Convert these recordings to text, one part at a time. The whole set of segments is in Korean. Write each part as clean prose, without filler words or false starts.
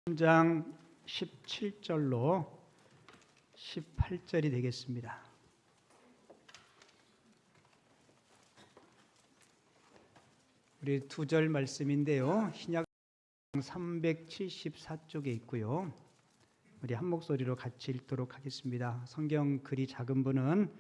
3장 17절로 18절이 되겠습니다. 우리 두 절 말씀인데요. 신약 374쪽에 있고요. 우리 한 목소리로 같이 읽도록 하겠습니다. 성경 글이 작은 분은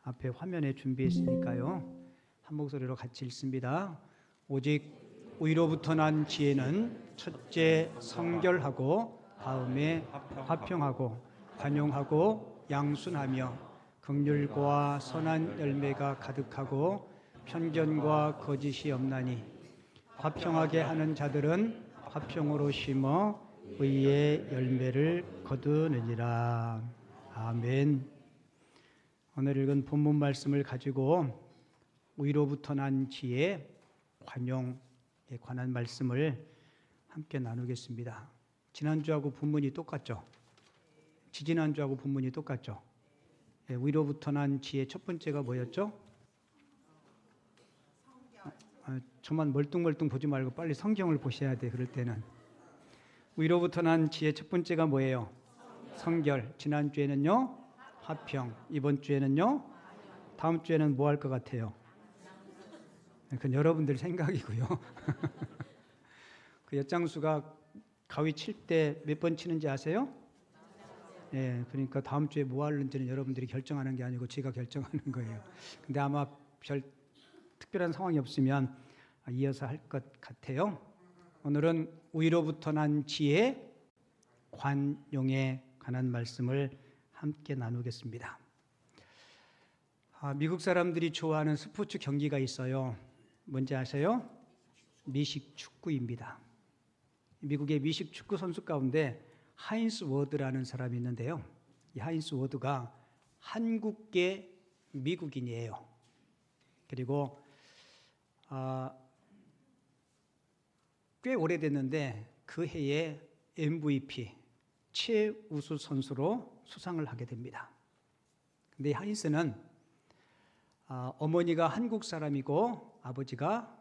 앞에 화면에 준비했으니까요. 한 목소리로 같이 읽습니다. 오직 위로부터 난 지혜는 첫째 성결하고 다음에 화평하고 관용하고 양순하며 긍휼과 선한 열매가 가득하고 편견과 거짓이 없나니 화평하게 하는 자들은 화평으로 심어 의의 열매를 거두느니라. 아멘. 오늘 읽은 본문 말씀을 가지고 위로부터 난 지혜, 관용에 관한 말씀을 함께 나누겠습니다. 지난주하고 본문이 똑같죠? 지지난주하고 본문이 똑같죠? 위로부터 난 지혜 첫 번째가 뭐였죠? 저만 멀뚱멀뚱 보지 말고 빨리 성경을 보셔야 돼. 그럴 때는 위로부터 난 지혜 첫 번째가 뭐예요? 성결. 지난주에는요 화평. 이번 주에는요, 다음 주에는 뭐 할 것 같아요? 그건 여러분들 생각이고요. 그 엿장수가 가위 칠 때 몇 번 치는지 아세요? 예, 그러니까 다음 주에 뭐 하는지는 여러분들이 결정하는 게 아니고 제가 결정하는 거예요. 근데 아마 별 특별한 상황이 없으면 이어서 할 것 같아요. 오늘은 위로부터 난 지혜, 관용에 관한 말씀을 함께 나누겠습니다. 미국 사람들이 좋아하는 스포츠 경기가 있어요. 뭔지 아세요? 미식 축구입니다. 미국의 미식 축구 선수 가운데 하인스 워드라는 사람이 있는데요. 이 하인스 워드가 한국계 미국인이에요. 그리고 꽤 오래됐는데 그 해에 MVP 최우수 선수로 수상을 하게 됩니다. 근데 하인스는 어머니가 한국 사람이고 아버지가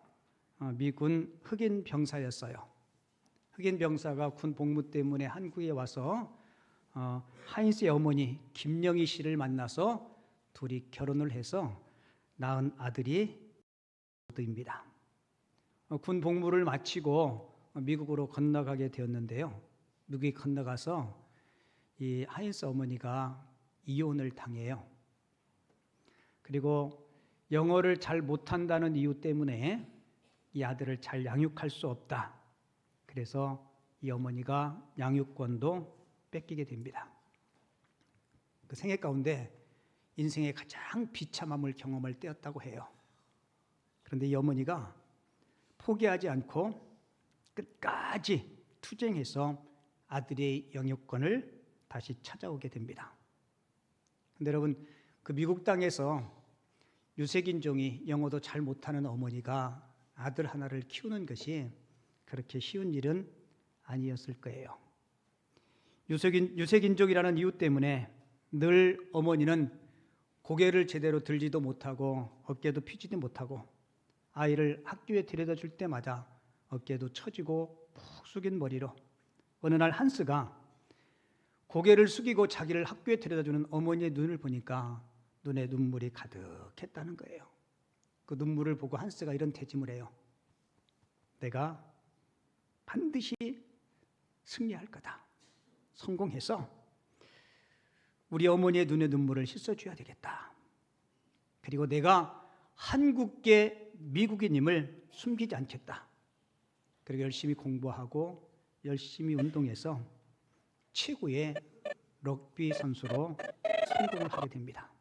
미군 흑인 병사였어요. 흑인 병사가 군 복무 때문에 한국에 와서 하인스의 어머니 김영희 씨를 만나서 둘이 결혼을 해서 낳은 아들이 워드입니다. 군 복무를 마치고 미국으로 건너가게 되었는데요. 미국에 건너가서 이 하인스 어머니가 이혼을 당해요. 그리고 영어를 잘 못한다는 이유 때문에 이 아들을 잘 양육할 수 없다. 그래서 이 어머니가 양육권도 뺏기게 됩니다. 그 생애 가운데 인생의 가장 비참함을 경험할 때였다고 해요. 그런데 이 어머니가 포기하지 않고 끝까지 투쟁해서 아들의 영유권을 다시 찾아오게 됩니다. 그런데 여러분, 그 미국 땅에서 유색인종이 영어도 잘 못하는 어머니가 아들 하나를 키우는 것이 그렇게 쉬운 일은 아니었을 거예요. 유색인종이라는 이유 때문에 늘 어머니는 고개를 제대로 들지도 못하고 어깨도 펴지도 못하고 아이를 학교에 데려다 줄 때마다 어깨도 처지고 푹 숙인 머리로 어느 날 한스가 고개를 숙이고 자기를 학교에 데려다 주는 어머니의 눈을 보니까 눈에 눈물이 가득했다는 거예요. 그 눈물을 보고 한스가 이런 다짐을 해요. 내가 반드시 승리할 거다. 성공해서 우리 어머니의 눈에 눈물을 씻어줘야 되겠다. 그리고 내가 한국계 미국인임을 숨기지 않겠다. 그리고 열심히 공부하고 열심히 운동해서 최고의 럭비 선수로 성공을 하게 됩니다.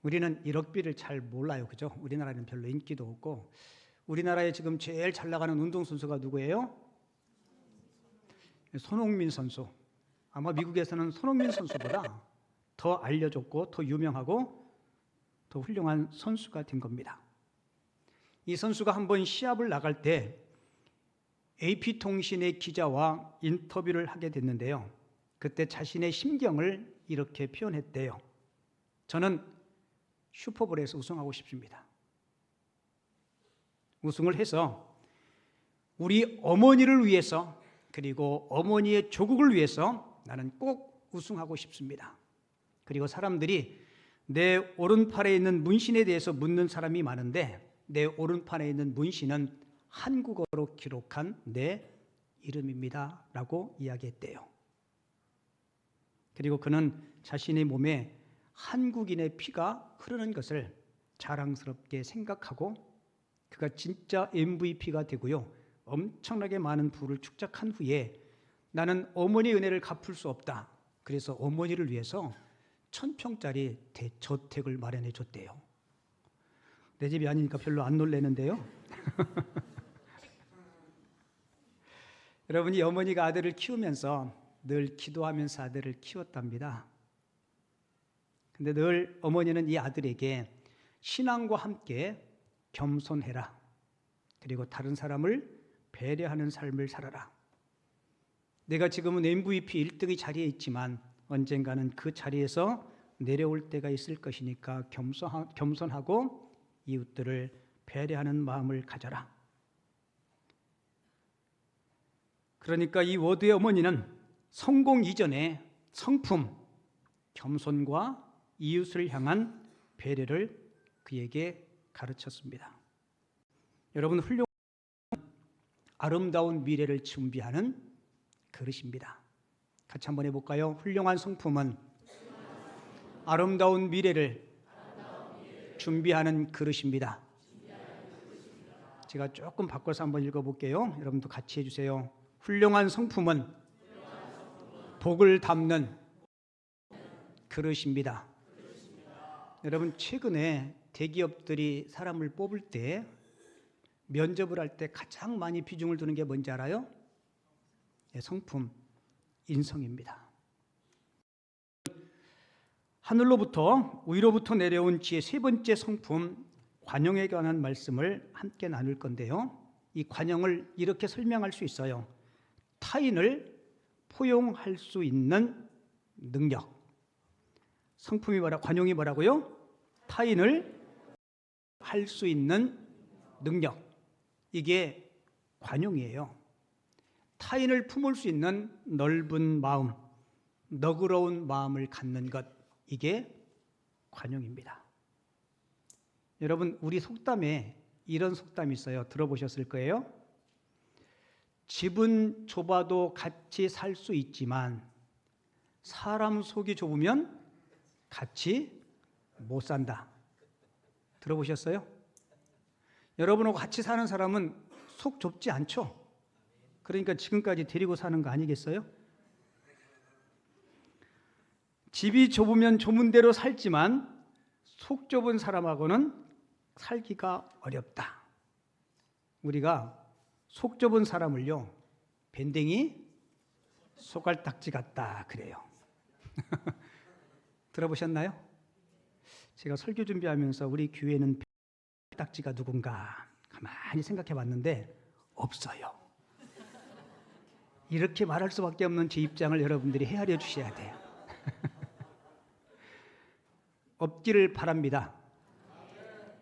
우리는 이 럭비를 잘 몰라요. 그죠? 우리나라에는 별로 인기도 없고. 우리나라에 지금 제일 잘 나가는 운동선수가 누구예요? 손흥민 선수. 아마 미국에서는 손흥민 선수보다 더 알려졌고 더 유명하고 더 훌륭한 선수가 된 겁니다. 이 선수가 한번 시합을 나갈 때 AP통신의 기자와 인터뷰를 하게 됐는데요. 그때 자신의 심경을 이렇게 표현했대요. 저는 슈퍼볼에서 우승하고 싶습니다. 우승을 해서 우리 어머니를 위해서 그리고 어머니의 조국을 위해서 나는 꼭 우승하고 싶습니다. 그리고 사람들이 내 오른팔에 있는 문신에 대해서 묻는 사람이 많은데 내 오른팔에 있는 문신은 한국어로 기록한 내 이름입니다 라고 이야기했대요. 그리고 그는 자신의 몸에 한국인의 피가 흐르는 것을 자랑스럽게 생각하고 그가 진짜 MVP가 되고요, 엄청나게 많은 부를 축적한 후에 나는 어머니의 은혜를 갚을 수 없다, 그래서 어머니를 위해서 1000평짜리 대저택을 마련해 줬대요. 내 집이 아니니까 별로 안 놀라는데요. 여러분이 어머니가 아들을 키우면서 늘 기도하면서 아들을 키웠답니다. 근데 늘 어머니는 이 아들에게 신앙과 함께 겸손해라, 그리고 다른 사람을 배려하는 삶을 살아라. 내가 지금은 MVP 1등의 자리에 있지만 언젠가는 그 자리에서 내려올 때가 있을 것이니까 겸손하고 이웃들을 배려하는 마음을 가져라. 그러니까 이 워드의 어머니는 성공 이전에 성품, 겸손과 이웃을 향한 배려를 그에게 가르쳤습니다. 여러분, 훌륭한 아름다운 미래를 준비하는 그릇입니다. 같이 한번 해볼까요? 훌륭한 성품은 아름다운 미래를 준비하는 그릇입니다. 제가 조금 바꿔서 한번 읽어볼게요. 여러분도 같이 해주세요. 훌륭한 성품은 복을 담는 그릇입니다. 여러분, 최근에 대기업들이 사람을 뽑을 때, 면접을 할 때 가장 많이 비중을 두는 게 뭔지 알아요? 성품, 인성입니다. 하늘로부터, 위로부터 내려온 지혜 세 번째 성품, 관용에 관한 말씀을 함께 나눌 건데요, 이 관용을 이렇게 설명할 수 있어요. 타인을 포용할 수 있는 능력. 성품이 관용이 뭐라고요? 타인을 할 수 있는 능력. 이게 관용이에요. 타인을 품을 수 있는 넓은 마음, 너그러운 마음을 갖는 것, 이게 관용입니다. 여러분, 우리 속담에 이런 속담이 있어요. 들어보셨을 거예요. 집은 좁아도 같이 살 수 있지만 사람 속이 좁으면 같이 못 산다. 들어보셨어요? 여러분하고 같이 사는 사람은 속 좁지 않죠? 그러니까 지금까지 데리고 사는 거 아니겠어요? 집이 좁으면 좁은 대로 살지만 속 좁은 사람하고는 살기가 어렵다. 우리가 속 좁은 사람을요, 밴댕이 소갈딱지 같다 그래요. 들어보셨나요? 제가 설교 준비하면서 우리 교회는 딱지가 누군가 가만히 생각해 봤는데 없어요. 이렇게 말할 수밖에 없는 제 입장을 여러분들이 헤아려 주셔야 돼요. 없기를 바랍니다.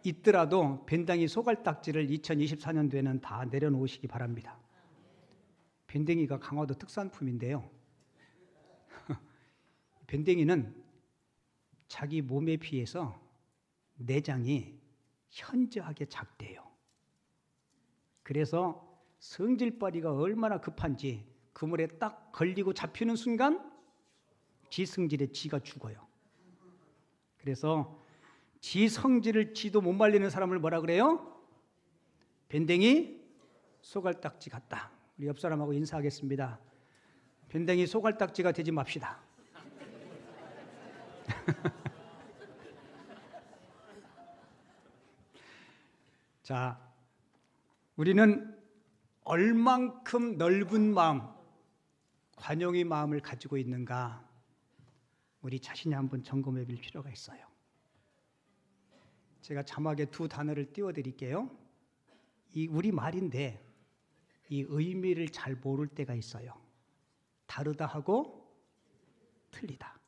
있더라도 밴댕이 소갈딱지를 2024년도에는 다 내려놓으시기 바랍니다. 밴댕이가 강화도 특산품인데요, 밴댕이는 자기 몸에 비해서 내장이 현저하게 작대요. 그래서 성질발이가 얼마나 급한지 그 물에 딱 걸리고 잡히는 순간 지 성질에 지가 죽어요. 그래서 지 성질을 지도 못 말리는 사람을 뭐라 그래요? 밴댕이 소갈딱지 같다. 우리 옆 사람하고 인사하겠습니다. 밴댕이 소갈딱지가 되지 맙시다. 자, 우리는 얼만큼 넓은 마음, 관용의 마음을 가지고 있는가, 우리 자신이 한번 점검해 볼 필요가 있어요. 제가 자막에 두 단어를 띄워드릴게요. 이 우리 말인데 이 의미를 잘 모를 때가 있어요. 다르다 하고 틀리다.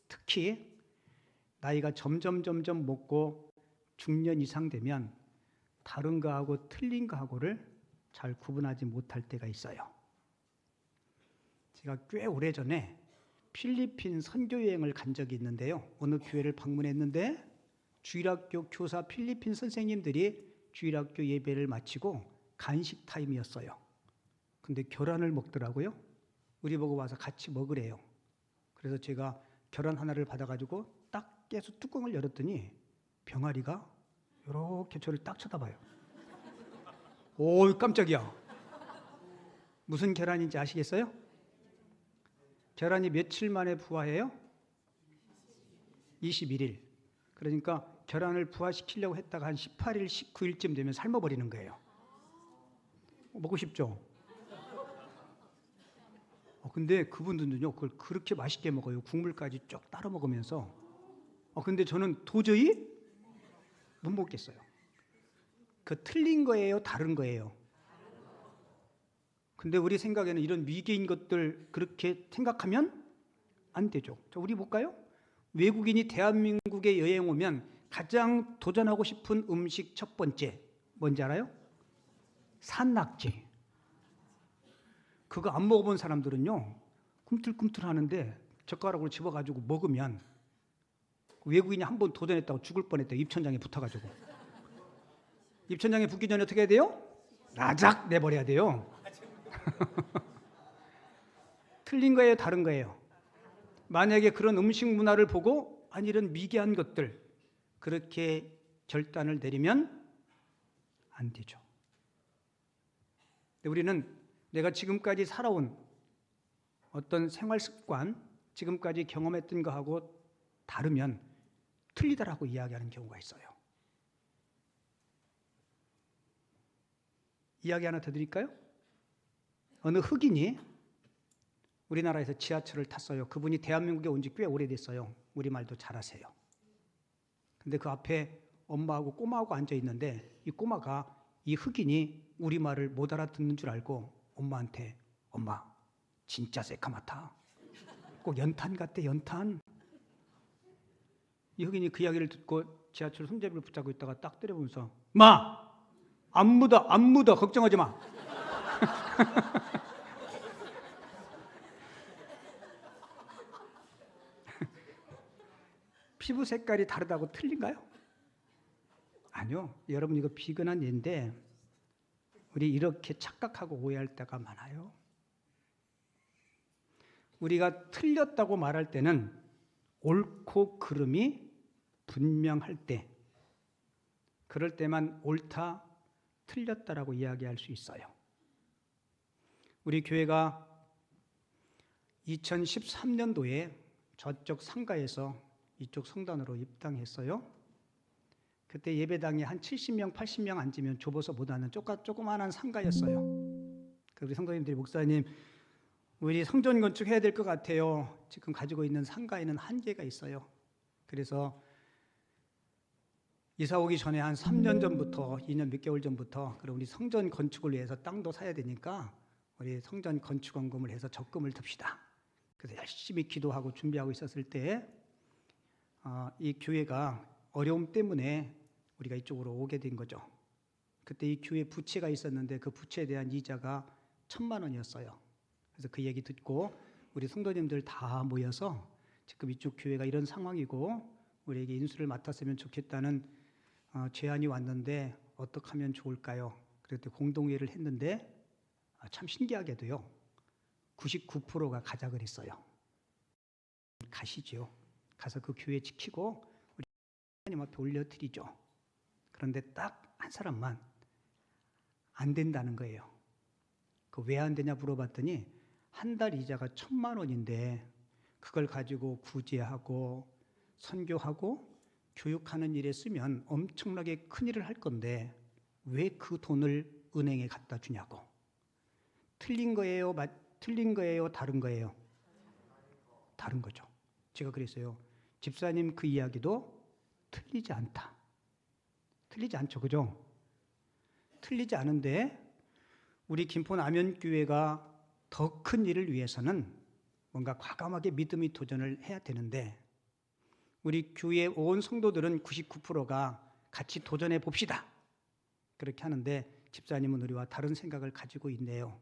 특히 나이가 점점 먹고 중년 이상 되면 다른 거하고 틀린 거하고를 잘 구분하지 못할 때가 있어요. 제가 꽤 오래전에 필리핀 선교 여행을 간 적이 있는데요. 어느 교회를 방문했는데 주일학교 교사 필리핀 선생님들이 주일학교 예배를 마치고 간식 타임이었어요. 근데 계란을 먹더라고요. 우리 보고 와서 같이 먹으래요. 그래서 제가 계란 하나를 받아가지고 딱 깨서 뚜껑을 열었더니 병아리가 이렇게 저를 딱 쳐다봐요. 오, 깜짝이야. 무슨 계란인지 아시겠어요? 계란이 며칠 만에 부화해요? 21일. 그러니까 계란을 부화시키려고 했다가 한 18일, 19일쯤 되면 삶아버리는 거예요. 먹고 싶죠? 근데 그분들은요, 그걸 그렇게 맛있게 먹어요. 국물까지 쭉 따라 먹으면서. 근데 저는 도저히 못 먹겠어요. 그 틀린 거예요? 다른 거예요? 근데 우리 생각에는 이런 미개인 것들 그렇게 생각하면 안 되죠. 자, 우리 볼까요? 외국인이 대한민국에 여행 오면 가장 도전하고 싶은 음식 첫 번째 뭔지 알아요? 산낙지. 그거 안 먹어본 사람들은요, 꿈틀꿈틀 하는데 젓가락으로 집어가지고 먹으면 외국인이 한 번 도전했다고 죽을 뻔했대요. 입천장에 붙어가지고. 입천장에 붙기 전에 어떻게 해야 돼요? 라작 내버려야 돼요. 틀린 거예요? 다른 거예요? 만약에 그런 음식 문화를 보고 아니 이런 미개한 것들 그렇게 결단을 내리면 안 되죠. 우리는 내가 지금까지 살아온 어떤 생활 습관, 지금까지 경험했던 거하고 다르면 틀리다라고 이야기하는 경우가 있어요. 이야기 하나 더 드릴까요? 어느 흑인이 우리나라에서 지하철을 탔어요. 그분이 대한민국에 온 지 꽤 오래됐어요. 우리말도 잘하세요. 근데 그 앞에 엄마하고 꼬마하고 앉아 있는데 이 꼬마가 이 흑인이 우리말을 못 알아듣는 줄 알고 엄마한테 엄마 진짜 새카맣다. 꼭 연탄 같대 연탄. 이 흑인이 그 이야기를 듣고 지하철 손잡이를 붙잡고 있다가 딱 때려보면서 마! 안 묻어 걱정하지 마. 피부 색깔이 다르다고 틀린가요? 아니요. 여러분 이거 비근한 예인데 우리 이렇게 착각하고 오해할 때가 많아요. 우리가 틀렸다고 말할 때는 옳고 그름이 분명할 때 그럴 때만 옳다, 틀렸다라고 이야기할 수 있어요. 우리 교회가 2013년도에 저쪽 상가에서 이쪽 성단으로 입당했어요. 그때 예배당에 한 70명, 80명 앉으면 좁아서 못하는 조그만한 상가였어요. 우리 성도님들이 목사님, 우리 성전 건축해야 될 것 같아요. 지금 가지고 있는 상가에는 한계가 있어요. 그래서 이사 오기 전에 한 3년 전부터, 2년 몇 개월 전부터 그럼 우리 성전 건축을 위해서 땅도 사야 되니까 우리 성전 건축원금을 해서 적금을 듭시다. 그래서 열심히 기도하고 준비하고 있었을 때 이 교회가 어려움 때문에 우리가 이쪽으로 오게 된 거죠. 그때 이 교회 부채가 있었는데 그 부채에 대한 이자가 1,000만 원이었어요. 그래서 그 얘기 듣고 우리 성도님들 다 모여서 지금 이쪽 교회가 이런 상황이고 우리에게 인수를 맡았으면 좋겠다는 제안이 왔는데 어떻게 하면 좋을까요? 그랬더니 공동회의를 했는데 참 신기하게도요. 99%가 가자 그랬어요. 가시죠. 가서 그 교회 지키고 우리 하나님 앞에 올려드리죠. 그런데 딱 한 사람만 안 된다는 거예요. 그 왜 안 되냐 물어봤더니 한 달 이자가 1,000만 원인데 그걸 가지고 구제하고 선교하고 교육하는 일에 쓰면 엄청나게 큰일을 할 건데 왜 그 돈을 은행에 갖다 주냐고. 틀린 거예요? 다른 거예요? 다른 거죠. 제가 그랬어요. 집사님 그 이야기도 틀리지 않다. 틀리지 않죠. 그죠? 틀리지 않은데 우리 김포 남현교회가 더 큰 일을 위해서는 뭔가 과감하게 믿음의 도전을 해야 되는데 우리 교회 온 성도들은 99%가 같이 도전해 봅시다. 그렇게 하는데 집사님은 우리와 다른 생각을 가지고 있네요.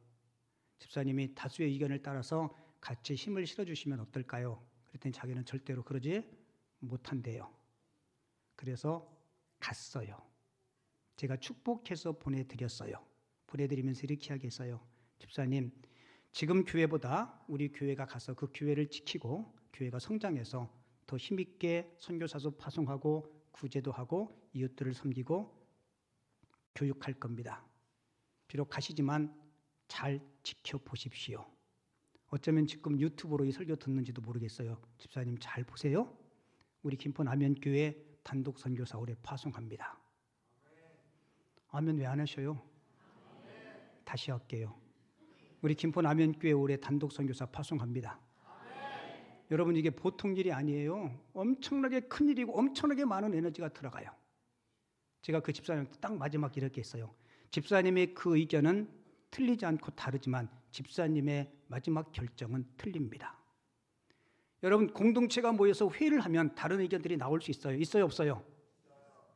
집사님이 다수의 의견을 따라서 같이 힘을 실어주시면 어떨까요? 그랬더니 자기는 절대로 그러지 못한대요. 그래서 갔어요. 제가 축복해서 보내드렸어요. 보내드리면서 이렇게 이야기했어요. 집사님, 지금 교회보다 우리 교회가 가서 그 교회를 지키고 교회가 성장해서 더 힘있게 선교사도 파송하고 구제도 하고 이웃들을 섬기고 교육할 겁니다. 비록 가시지만 잘 지켜보십시오. 어쩌면 지금 유튜브로 이 설교 듣는지도 모르겠어요. 집사님 잘 보세요. 우리 김포 남현교회 단독 선교사 올해 파송합니다. 아멘 왜 안 하셔요? 다시 할게요. 우리 김포 남현교회 올해 단독 선교사 파송합니다. 여러분 이게 보통 일이 아니에요. 엄청나게 큰 일이고 엄청나게 많은 에너지가 들어가요. 제가 그 집사님한테 딱 마지막 이렇게 했어요. 집사님의 그 의견은 틀리지 않고 다르지만 집사님의 마지막 결정은 틀립니다. 여러분 공동체가 모여서 회의를 하면 다른 의견들이 나올 수 있어요. 있어요 없어요?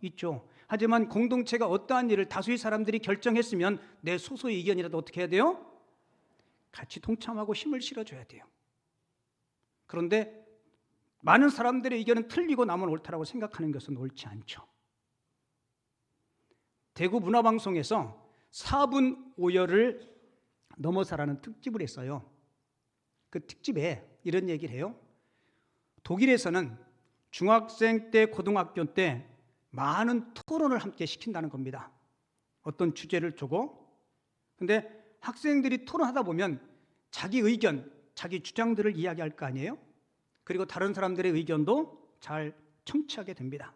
있죠. 하지만 공동체가 어떠한 일을 다수의 사람들이 결정했으면 내 소수의 의견이라도 어떻게 해야 돼요? 같이 동참하고 힘을 실어줘야 돼요. 그런데 많은 사람들의 의견은 틀리고 남은 옳다라고 생각하는 것은 옳지 않죠. 대구 문화방송에서 4분 5열을 넘어서라는 특집을 했어요. 그 특집에 이런 얘기를 해요. 독일에서는 중학생 때 고등학교 때 많은 토론을 함께 시킨다는 겁니다. 어떤 주제를 주고 근데 학생들이 토론하다 보면 자기 의견, 자기 주장들을 이야기할 거 아니에요? 그리고 다른 사람들의 의견도 잘 청취하게 됩니다.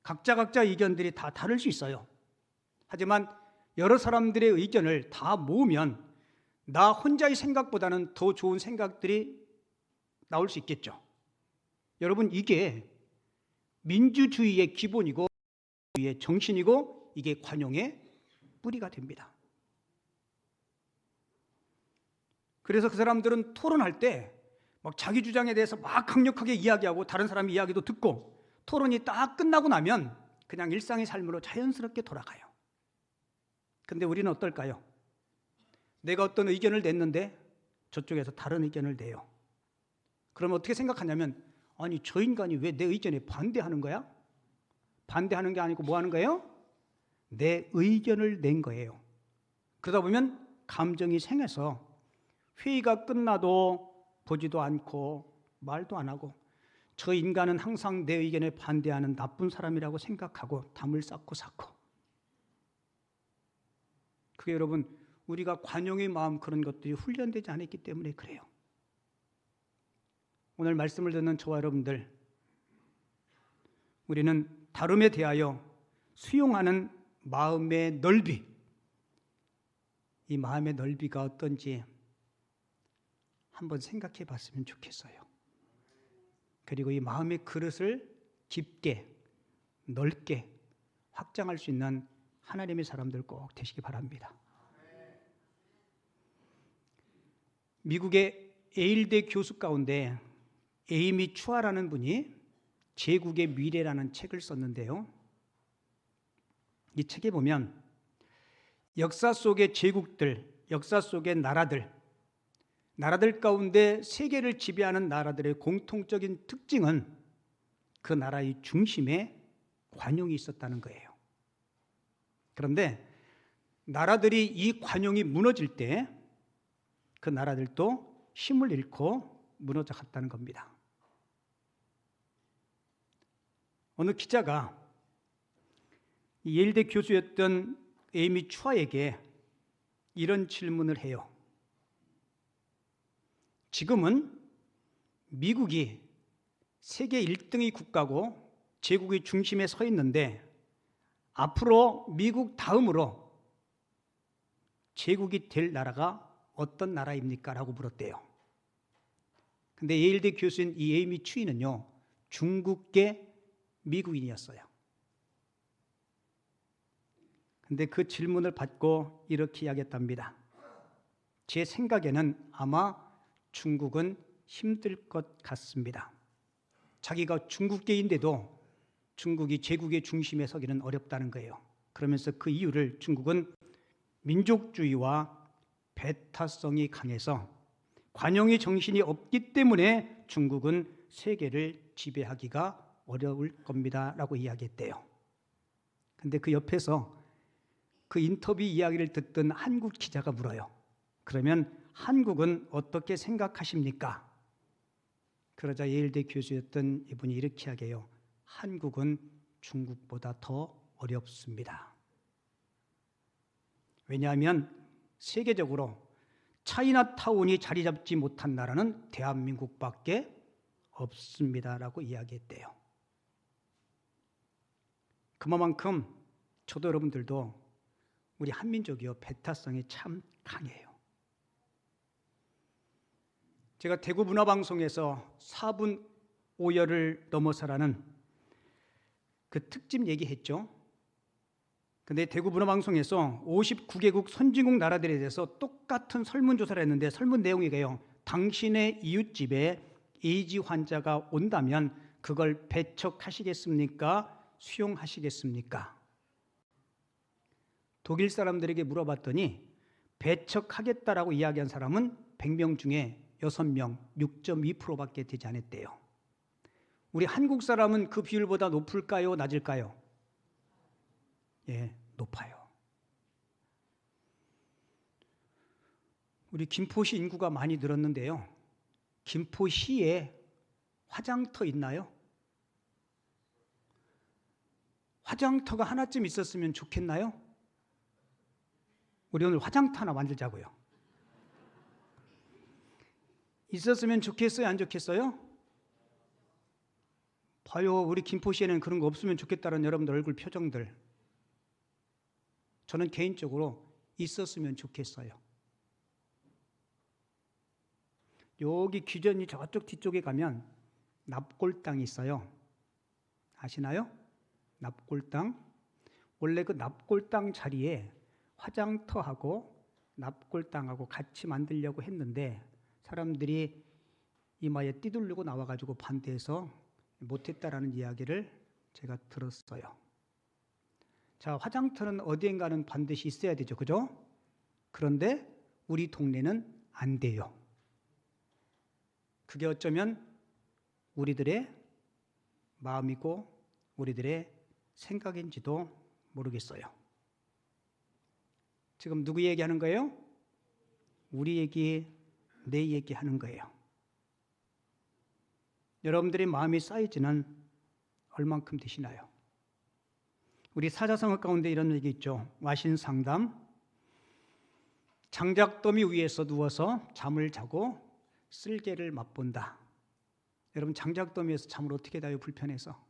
각자 의견들이 다 다를 수 있어요. 하지만 여러 사람들의 의견을 다 모으면 나 혼자의 생각보다는 더 좋은 생각들이 나올 수 있겠죠. 여러분 이게 민주주의의 기본이고 민주주의의 정신이고 이게 관용의 뿌리가 됩니다. 그래서 그 사람들은 토론할 때 막 자기 주장에 대해서 막 강력하게 이야기하고 다른 사람의 이야기도 듣고 토론이 딱 끝나고 나면 그냥 일상의 삶으로 자연스럽게 돌아가요. 근데 우리는 어떨까요? 내가 어떤 의견을 냈는데 저쪽에서 다른 의견을 내요. 그러면 어떻게 생각하냐면 아니 저 인간이 왜 내 의견에 반대하는 거야? 반대하는 게 아니고 뭐 하는 거예요? 내 의견을 낸 거예요. 그러다 보면 감정이 생겨서 회의가 끝나도 보지도 않고 말도 안 하고 저 인간은 항상 내 의견에 반대하는 나쁜 사람이라고 생각하고 담을 쌓고 쌓고 그게 여러분 우리가 관용의 마음 그런 것들이 훈련되지 않았기 때문에 그래요. 오늘 말씀을 듣는 저와 여러분들 우리는 다름에 대하여 수용하는 마음의 넓이 이 마음의 넓이가 어떤지 한번 생각해 봤으면 좋겠어요. 그리고 이 마음의 그릇을 깊게 넓게 확장할 수 있는 하나님의 사람들 꼭 되시기 바랍니다. 미국의 예일대 교수 가운데 에이미 추아라는 분이 제국의 미래라는 책을 썼는데요. 이 책에 보면 역사 속의 제국들, 역사 속의 나라들 가운데 세계를 지배하는 나라들의 공통적인 특징은 그 나라의 중심에 관용이 있었다는 거예요. 그런데 나라들이 이 관용이 무너질 때 그 나라들도 힘을 잃고 무너져 갔다는 겁니다. 어느 기자가 예일대 교수였던 에이미 추아에게 이런 질문을 해요. 지금은 미국이 세계 1등의 국가고 제국의 중심에 서 있는데 앞으로 미국 다음으로 제국이 될 나라가 어떤 나라입니까? 라고 물었대요. 근데 예일대 교수인 이 에이미 추이는요 중국계 미국인이었어요. 근데 그 질문을 받고 이렇게 이야기했답니다. 제 생각에는 아마 중국은 힘들 것 같습니다. 자기가 중국계인데도 중국이 제국의 중심에 서기는 어렵다는 거예요. 그러면서 그 이유를 중국은 민족주의와 배타성이 강해서 관용의 정신이 없기 때문에 중국은 세계를 지배하기가 어려울 겁니다 라고 이야기했대요. 근데 그 옆에서 그 인터뷰 이야기를 듣던 한국 기자가 물어요. 그러면 한국은 어떻게 생각하십니까? 그러자 예일대 교수였던 이분이 이렇게 이야기해요. 한국은 중국보다 더 어렵습니다. 왜냐하면 세계적으로 차이나타운이 자리 잡지 못한 나라는 대한민국밖에 없습니다라고 이야기했대요. 그만큼 저도 여러분들도 우리 한민족이요 배타성이 참 강해요. 제가 대구 문화방송에서 4분 5열을 넘어서라는 그 특집 얘기했죠. 근데 대구 문화방송에서 59개국 선진국 나라들에 대해서 똑같은 설문조사를 했는데 설문 내용이 이게요. 당신의 이웃집에 에이즈 환자가 온다면 그걸 배척하시겠습니까? 수용하시겠습니까? 독일 사람들에게 물어봤더니 배척하겠다라고 이야기한 사람은 100명 중에 6명, 6.2%밖에 되지 않았대요. 우리 한국 사람은 그 비율보다 높을까요? 낮을까요? 예, 높아요. 우리 김포시 인구가 많이 늘었는데요. 김포시에 화장터 있나요? 화장터가 하나쯤 있었으면 좋겠나요? 우리 오늘 화장터 하나 만들자고요. 있었으면 좋겠어요? 안 좋겠어요? 봐요. 우리 김포시에는 그런 거 없으면 좋겠다는 여러분들 얼굴 표정들. 저는 개인적으로 있었으면 좋겠어요. 여기 귀전이 저쪽 뒤쪽에 가면 납골당이 있어요. 아시나요? 납골당. 원래 그 납골당 자리에 화장터하고 납골당하고 같이 만들려고 했는데 사람들이 이마에 띠들르고 나와가지고 반대해서 못했다라는 이야기를 제가 들었어요. 자, 화장터는 어디엔가는 반드시 있어야 되죠. 그죠? 그런데 우리 동네는 안 돼요. 그게 어쩌면 우리들의 마음이고 우리들의 생각인지도 모르겠어요. 지금 누구 얘기하는 거예요? 우리 얘기, 내 얘기하는 거예요. 여러분들의 마음의 사이즈는 얼만큼 되시나요? 우리 사자성어 가운데 이런 얘기 있죠. 와신상담. 장작더미 위에서 누워서 잠을 자고 쓸개를 맛본다. 여러분 장작더미에서 잠을 어떻게 자요? 불편해서.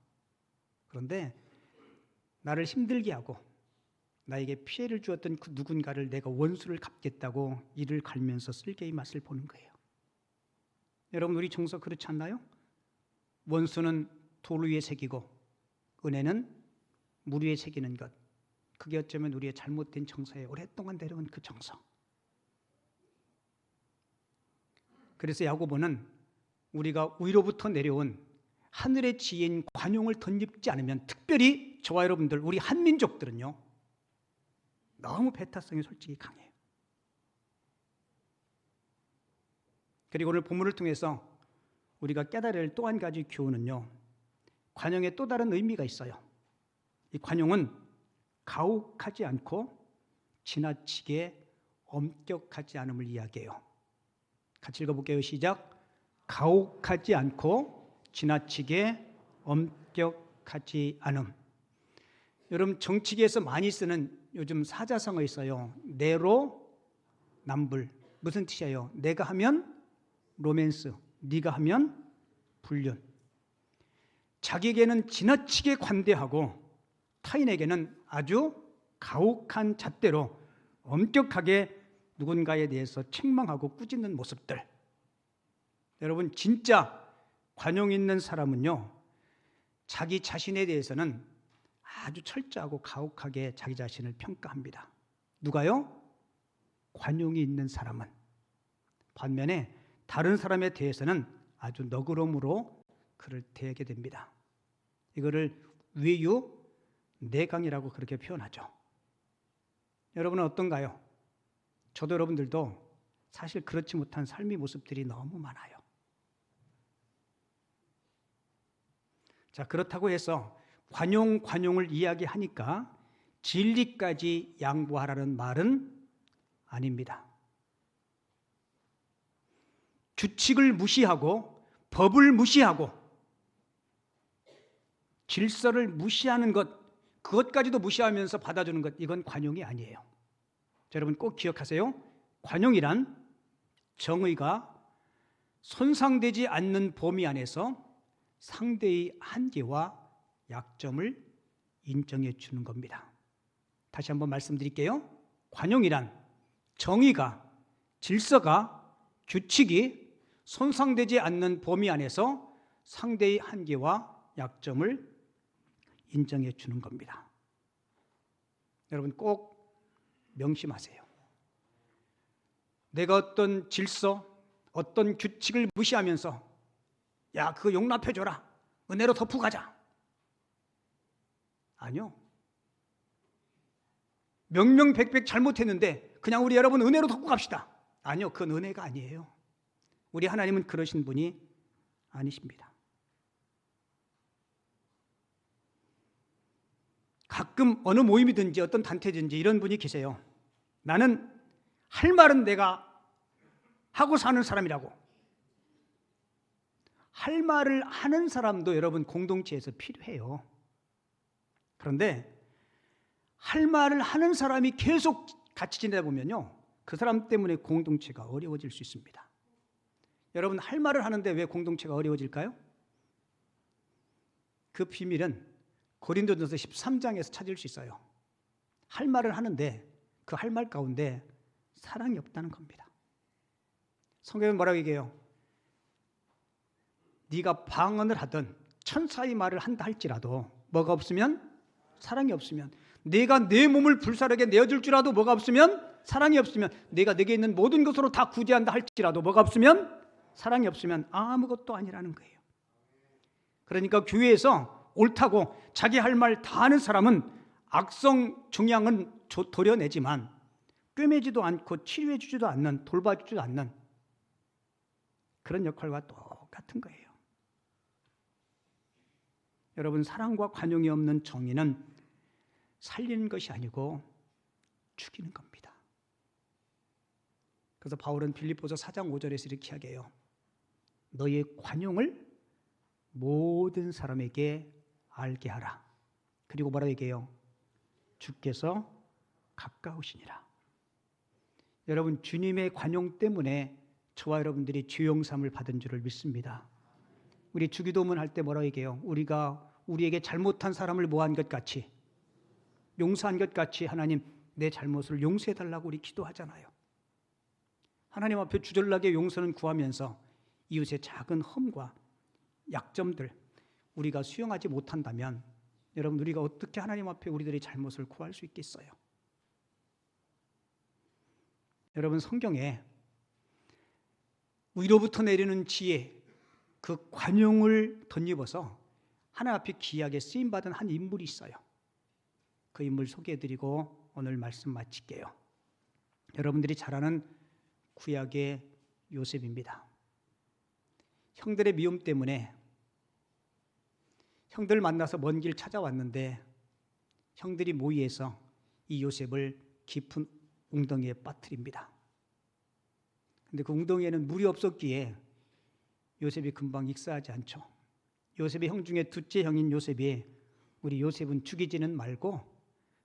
그런데 나를 힘들게 하고 나에게 피해를 주었던 그 누군가를 내가 원수를 갚겠다고 이를 갈면서 쓸개의 맛을 보는 거예요. 여러분 우리 정서 그렇지 않나요? 원수는 돌 위에 새기고 은혜는 물 위에 새기는 것. 그게 어쩌면 우리의 잘못된 정서에 오랫동안 내려온 그 정서. 그래서 야고보는 우리가 위로부터 내려온 하늘의 지혜인 관용을 덧입지 않으면 특별히 저와 여러분들 우리 한민족들은요 너무 배타성이 솔직히 강해요. 그리고 오늘 본문을 통해서 우리가 깨달아야 할 또 한 가지 교훈은요 관용에 또 다른 의미가 있어요. 이 관용은 가혹하지 않고 지나치게 엄격하지 않음을 이야기해요. 같이 읽어볼게요. 시작. 가혹하지 않고 지나치게 엄격하지 않음. 여러분 정치계에서 많이 쓰는 요즘 사자성어 있어요. 내로 남불. 무슨 뜻이에요? 내가 하면 로맨스, 네가 하면 불륜. 자기에게는 지나치게 관대하고 타인에게는 아주 가혹한 잣대로 엄격하게 누군가에 대해서 책망하고 꾸짖는 모습들. 여러분 진짜 관용 있는 사람은요 자기 자신에 대해서는 아주 철저하고 가혹하게 자기 자신을 평가합니다. 누가요? 관용이 있는 사람은. 반면에 다른 사람에 대해서는 아주 너그러움으로 그를 대하게 됩니다. 이거를 외유내강이라고 그렇게 표현하죠. 여러분은 어떤가요? 저도 여러분들도 사실 그렇지 못한 삶의 모습들이 너무 많아요. 자, 그렇다고 해서 관용을 이야기하니까 진리까지 양보하라는 말은 아닙니다. 규칙을 무시하고 법을 무시하고 질서를 무시하는 것, 그것까지도 무시하면서 받아주는 것, 이건 관용이 아니에요. 자, 여러분 꼭 기억하세요. 관용이란 정의가 손상되지 않는 범위 안에서 상대의 한계와 약점을 인정해 주는 겁니다. 다시 한번 말씀드릴게요. 관용이란 정의가, 질서가, 규칙이 손상되지 않는 범위 안에서 상대의 한계와 약점을 인정해 주는 겁니다. 여러분 꼭 명심하세요. 내가 어떤 질서, 어떤 규칙을 무시하면서 야, 그거 용납해 줘라, 은혜로 덮고 가자. 아니요. 명명백백 잘못했는데 그냥 우리 여러분 은혜로 덮고 갑시다. 아니요, 그건 은혜가 아니에요. 우리 하나님은 그러신 분이 아니십니다. 가끔 어느 모임이든지 어떤 단체든지 이런 분이 계세요. 나는 할 말은 내가 하고 사는 사람이라고. 할 말을 하는 사람도 여러분 공동체에서 필요해요. 그런데 할 말을 하는 사람이 계속 같이 지내다 보면요, 그 사람 때문에 공동체가 어려워질 수 있습니다. 여러분 할 말을 하는데 왜 공동체가 어려워질까요? 그 비밀은 고린도전서 13장에서 찾을 수 있어요. 할 말을 하는데 그 할 말 가운데 사랑이 없다는 겁니다. 성경은 뭐라고 얘기해요? 네가 방언을 하든 천사의 말을 한다 할지라도 뭐가 없으면, 사랑이 없으면, 내가 내 몸을 불사르게 내어줄 줄라도 뭐가 없으면, 사랑이 없으면, 내가 내게 있는 모든 것으로 다 구제한다 할지라도 뭐가 없으면, 사랑이 없으면 아무것도 아니라는 거예요. 그러니까 교회에서 옳다고 자기 할 말 다 하는 사람은 악성 종양은 도려내지만 꿰매지도 않고 치료해주지도 않는, 돌봐주지도 않는 그런 역할과 똑같은 거예요. 여러분 사랑과 관용이 없는 정의는 살리는 것이 아니고 죽이는 겁니다. 그래서 바울은 빌립보서 4장 5절에서 이렇게 이야기해요. 너의 관용을 모든 사람에게 알게 하라. 그리고 뭐라고 얘기해요? 주께서 가까우시니라. 여러분 주님의 관용 때문에 저와 여러분들이 죄용삼을 받은 줄을 믿습니다. 우리 주기도문 할 때 뭐라고 얘기해요? 우리가 우리에게 잘못한 사람을 모한 것 같이, 용서한 것 같이 하나님 내 잘못을 용서해달라고 우리 기도하잖아요. 하나님 앞에 주절나게 용서는 구하면서 이웃의 작은 험과 약점들 우리가 수용하지 못한다면 여러분 우리가 어떻게 하나님 앞에 우리들의 잘못을 구할 수 있겠어요? 여러분 성경에 위로부터 내리는 지혜, 그 관용을 덧입어서 하나님 앞에 귀하게 쓰임받은 한 인물이 있어요. 그 인물 소개해드리고 오늘 말씀 마칠게요. 여러분들이 잘 아는 구약의 요셉입니다. 형들의 미움 때문에 형들 만나서 먼 길 찾아왔는데 형들이 모의해서 이 요셉을 깊은 웅덩이에 빠뜨립니다. 근데 그 웅덩이에는 물이 없었기에 요셉이 금방 익사하지 않죠. 요셉의 형 중에 둘째 형인 요셉이 우리 요셉은 죽이지는 말고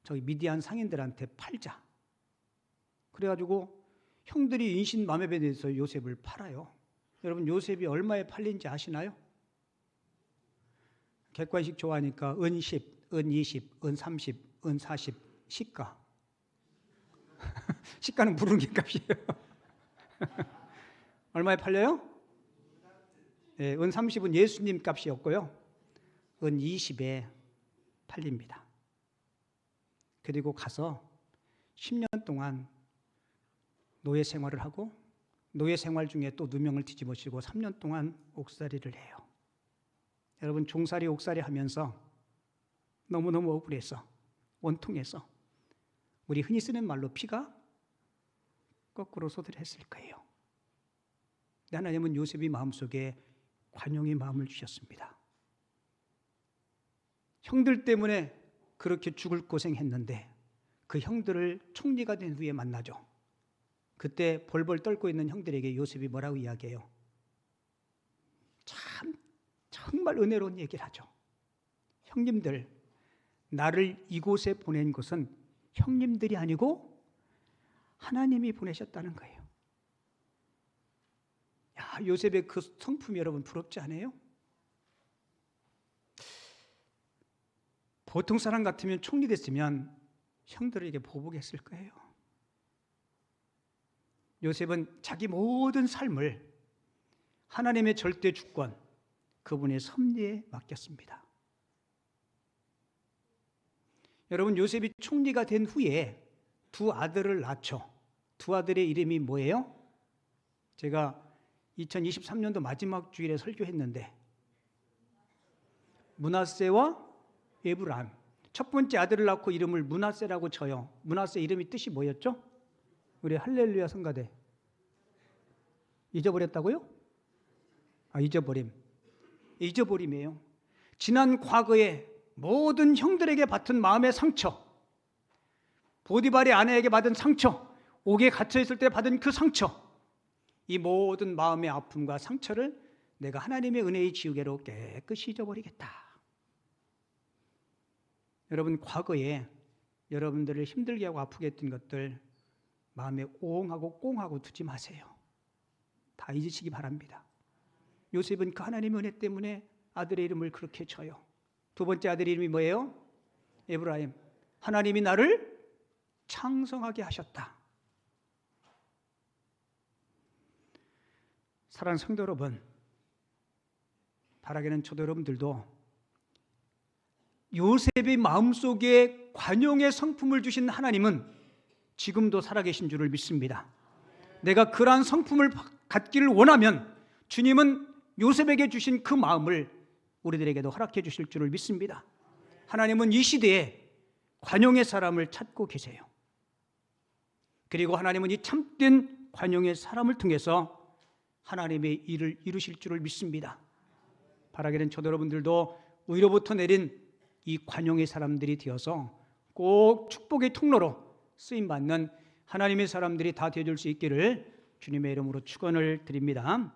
저기 미디안 상인들한테 팔자. 그래가지고 형들이 인신맘에 대해서 요셉을 팔아요. 여러분 요셉이 얼마에 팔린지 아시나요? 객관식 좋아하니까 은 10, 은 20, 은 30, 은 40 시가. 시가는 부르는 게 값이에요. 얼마에 팔려요? 네, 은 30은 예수님 값이었고요. 은 20에 팔립니다. 그리고 가서 10년 동안 노예 생활을 하고 노예 생활 중에 또 누명을 뒤집어쓰고 3년 동안 옥살이를 해요. 여러분 종살이 옥살이 하면서 너무너무 억울해서 원통해서 우리 흔히 쓰는 말로 피가 거꾸로 쏟으랬을 거예요. 하나님은 요셉의 마음속에 관용의 마음을 주셨습니다. 형들 때문에 그렇게 죽을 고생했는데 그 형들을 총리가 된 후에 만나죠. 그때 벌벌 떨고 있는 형들에게 요셉이 뭐라고 이야기해요? 참 정말 은혜로운 얘기를 하죠. 형님들, 나를 이곳에 보낸 것은 형님들이 아니고 하나님이 보내셨다는 거예요. 야, 요셉의 그 성품이 여러분 부럽지 않아요? 보통 사람 같으면 총리 됐으면 형들에게 보복했을 거예요. 요셉은 자기 모든 삶을 하나님의 절대 주권, 그분의 섭리에 맡겼습니다. 여러분, 요셉이 총리가 된 후에 두 아들을 낳죠. 두 아들의 이름이 뭐예요? 제가 2023년도 마지막 주일에 설교했는데 므낫세와 에브라임. 첫 번째 아들을 낳고 이름을 므낫세라고 쳐요. 므낫세 이름이 뜻이 뭐였죠? 우리 할렐루야 성가대 잊어버렸다고요? 잊어버림이에요. 지난 과거에 모든 형들에게 받은 마음의 상처, 보디발의 아내에게 받은 상처, 옥에 갇혀 있을 때 받은 그 상처, 이 모든 마음의 아픔과 상처를 내가 하나님의 은혜의 지우개로 깨끗이 잊어버리겠다. 여러분, 과거에 여러분들을 힘들게 하고 아프게 했던 것들 마음에 옹하고 꽁하고 두지 마세요. 다 잊으시기 바랍니다. 요셉은 그 하나님의 은혜 때문에 아들의 이름을 그렇게 쳐요. 두 번째 아들의 이름이 뭐예요? 에브라임. 하나님이 나를 창성하게 하셨다. 사랑하는 성도 여러분, 바라기는 저도 여러분들도 요셉의 마음속에 관용의 성품을 주신 하나님은 지금도 살아계신 줄을 믿습니다. 내가 그러한 성품을 갖기를 원하면 주님은 요셉에게 주신 그 마음을 우리들에게도 허락해 주실 줄을 믿습니다. 하나님은 이 시대에 관용의 사람을 찾고 계세요. 그리고 하나님은 이 참된 관용의 사람을 통해서 하나님의 일을 이루실 줄을 믿습니다. 바라기는 저도 여러분들도 위로부터 내린 이 관용의 사람들이 되어서 꼭 축복의 통로로 쓰임받는 하나님의 사람들이 다 되어줄 수 있기를 주님의 이름으로 축원을 드립니다.